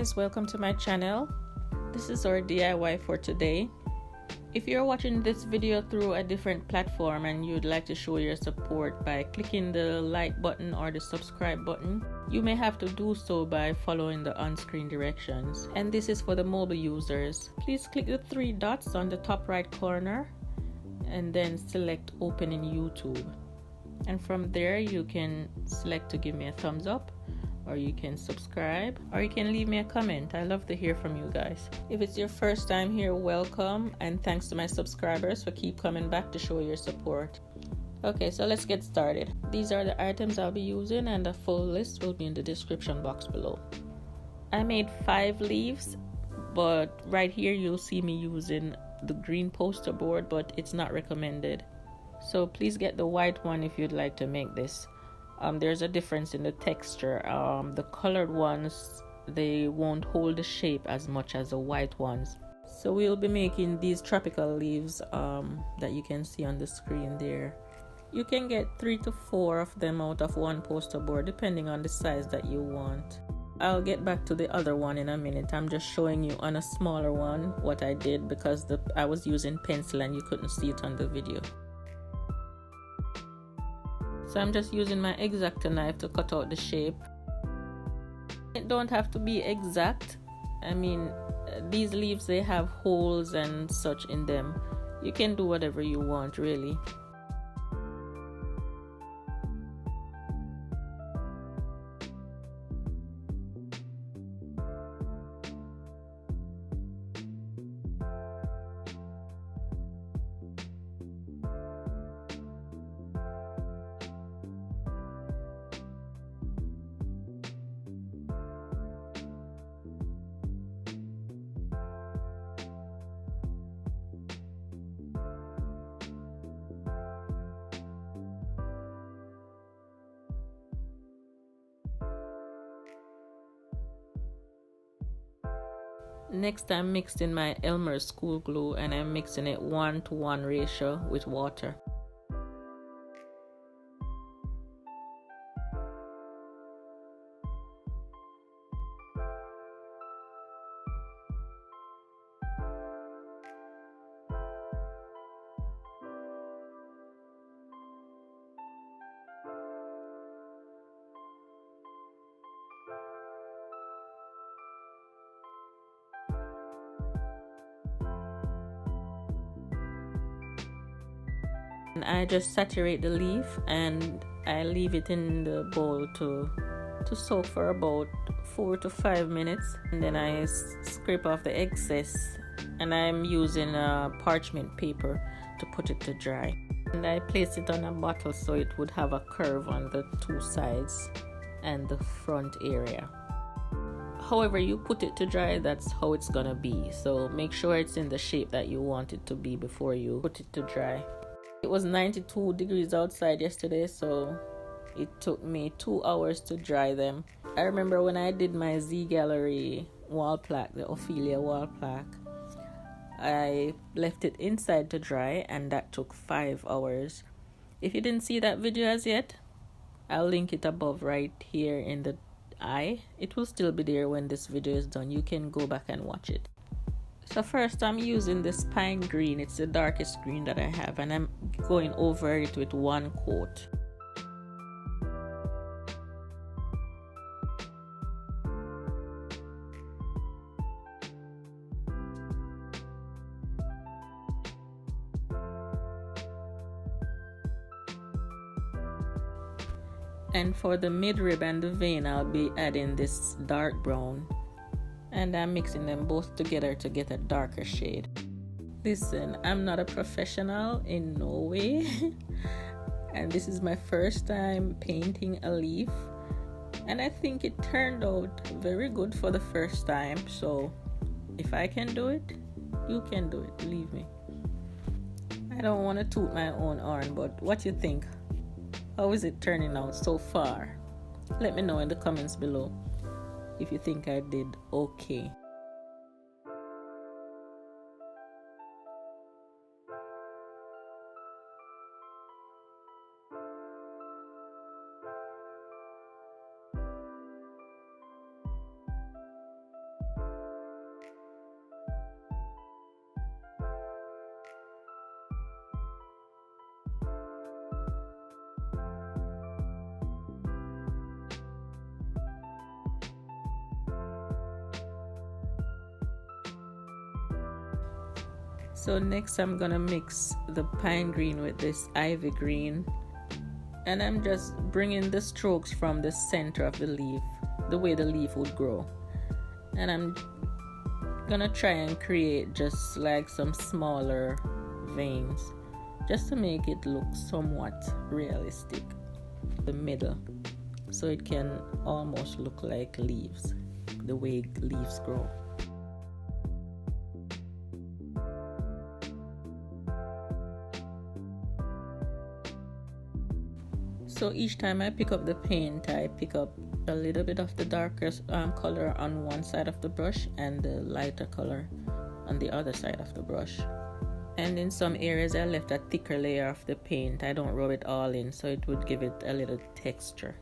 guys, welcome to my channel. This is our DIY for today. If you're watching this video through a different platform and you'd like to show your support by clicking the like button or the subscribe button, you may have to do so by following the on-screen directions. And this is for the mobile users. Please click the three dots on the top right corner and then select Open in YouTube. And from there you can select to give me a thumbs up, or you can subscribe, or you can leave me a comment. I love to hear from you guys. If it's your first time here, welcome, and thanks to my subscribers for keep coming back to show your support. Okay, so let's get started. These are the items I'll be using, and the full list will be in the description box below. I made 5 leaves, but right here you'll see me using the green poster board, but it's not recommended. So please get the white one if you'd like to make this. There's a difference in the texture. The colored ones, they won't hold the shape as much as the white ones. So we'll be making these tropical leaves that you can see on the screen there. You can get 3 to 4 of them out of one poster board depending on the size that you want. I'll get back to the other one in a minute. I'm just showing you on a smaller one what I did because I was using pencil and you couldn't see it on the video. So I'm just using my exacto knife to cut out the shape. It don't have to be exact. I mean, these leaves, they have holes and such in them. You can do whatever you want, really. Next, I'm mixing my Elmer's school glue, and I'm mixing it 1:1 ratio with water. And I just saturate the leaf and I leave it in the bowl to soak for about 4 to 5 minutes, and then I scrape off the excess, and I'm using parchment paper to put it to dry. And I place it on a bottle so it would have a curve on the 2 sides and the front area. However you put it to dry, that's how it's gonna be. So make sure it's in the shape that you want it to be before you put it to dry. It was 92 degrees outside yesterday, so it took me 2 hours to dry them. I remember when I did my Gallerie wall plaque, the Ophelia wall plaque, I left it inside to dry, and that took 5 hours. If you didn't see that video as yet, I'll link it above right here in the eye. It will still be there when this video is done. You can go back and watch it. So first I'm using this pine green. It's the darkest green that I have, and I'm going over it with 1 coat. And for the midrib and the vein, I'll be adding this dark brown. And I'm mixing them both together to get a darker shade. Listen, I'm not a professional in no way. And this is my first time painting a leaf. And I think it turned out very good for the first time. So if I can do it, you can do it, believe me. I don't want to toot my own horn, but what you think? How is it turning out so far? Let me know in the comments below if you think I did okay. So next I'm gonna mix the pine green with this ivy green, and I'm just bringing the strokes from the center of the leaf, the way the leaf would grow, and I'm gonna try and create just like some smaller veins just to make it look somewhat realistic, the middle, so it can almost look like leaves, the way leaves grow. So each time I pick up the paint, I pick up a little bit of the darker color on one side of the brush and the lighter color on the other side of the brush. And in some areas I left a thicker layer of the paint. I don't rub it all in, so it would give it a little texture.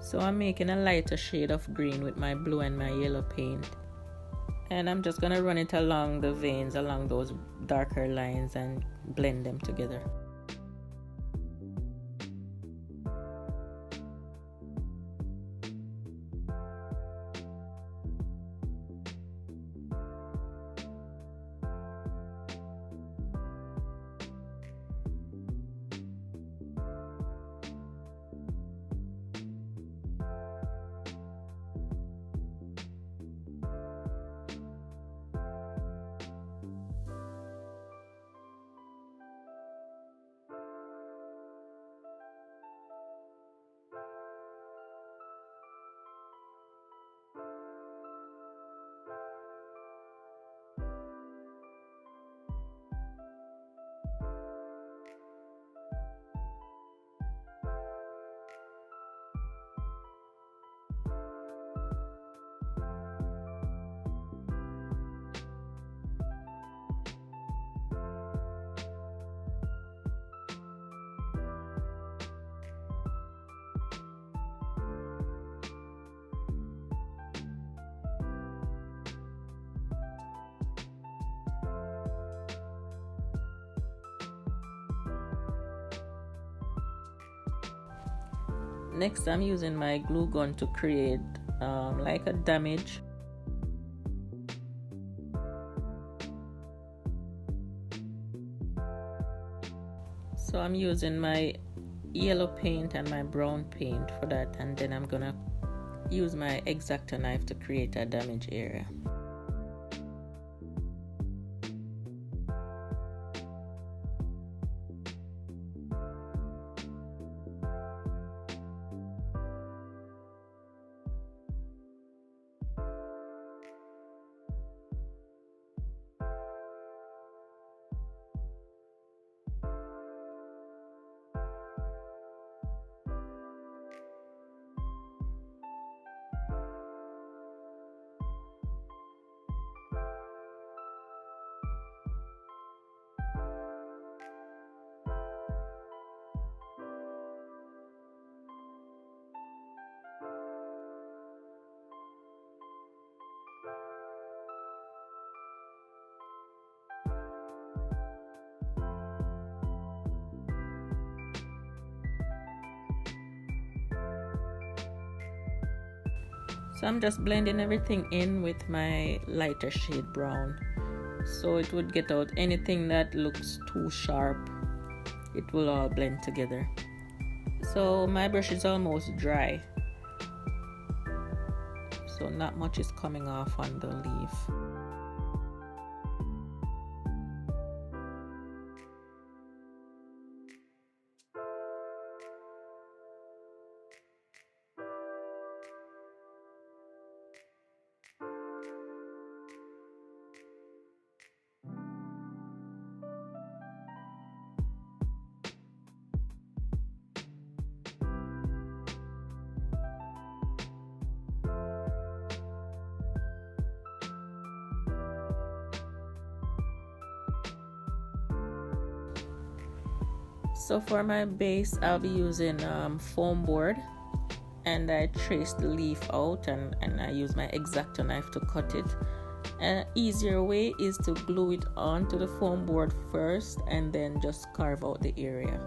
So I'm making a lighter shade of green with my blue and my yellow paint. And I'm just gonna run it along the veins, along those darker lines, and blend them together. Next, I'm using my glue gun to create like a damage. So I'm using my yellow paint and my brown paint for that, and then I'm gonna use my exacto knife to create a damage area. So I'm just blending everything in with my lighter shade brown, so it would get out anything that looks too sharp. It will all blend together. So my brush is almost dry, so not much is coming off on the leaf. So for my base, I'll be using foam board, and I trace the leaf out and I use my exacto knife to cut it. An easier way is to glue it onto the foam board first and then just carve out the area.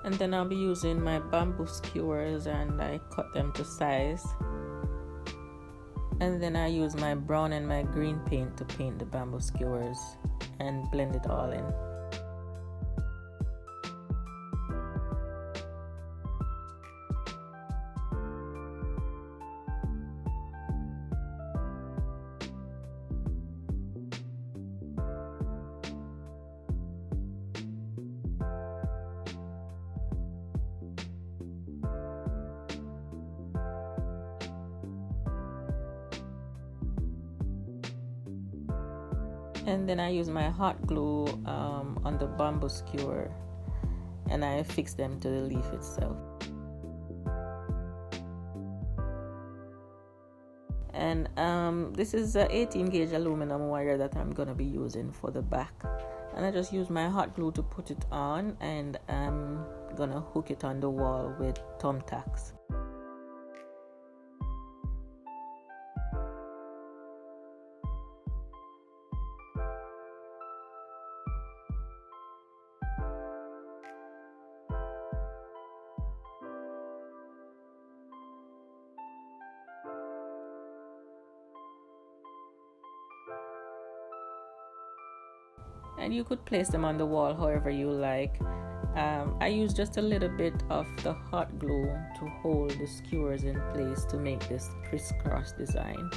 And then I'll be using my bamboo skewers and I cut them to size. And then I use my brown and my green paint to paint the bamboo skewers and blend it all in. And then I use my hot glue on the bamboo skewer and I fix them to the leaf itself. And this is a 18 gauge aluminum wire that I'm gonna be using for the back, and I just use my hot glue to put it on, and I'm gonna hook it on the wall with thumbtacks. And you could place them on the wall however you like. I use just a little bit of the hot glue to hold the skewers in place to make this crisscross design.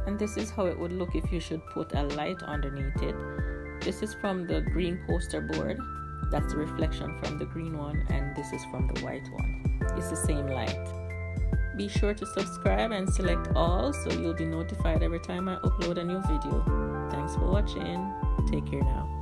And this is how it would look if you should put a light underneath it. This is from the green poster board. That's the reflection from the green one, and this is from the white one. It's the same light. Be sure to subscribe and select all so you'll be notified every time I upload a new video. Thanks for watching. Take care now.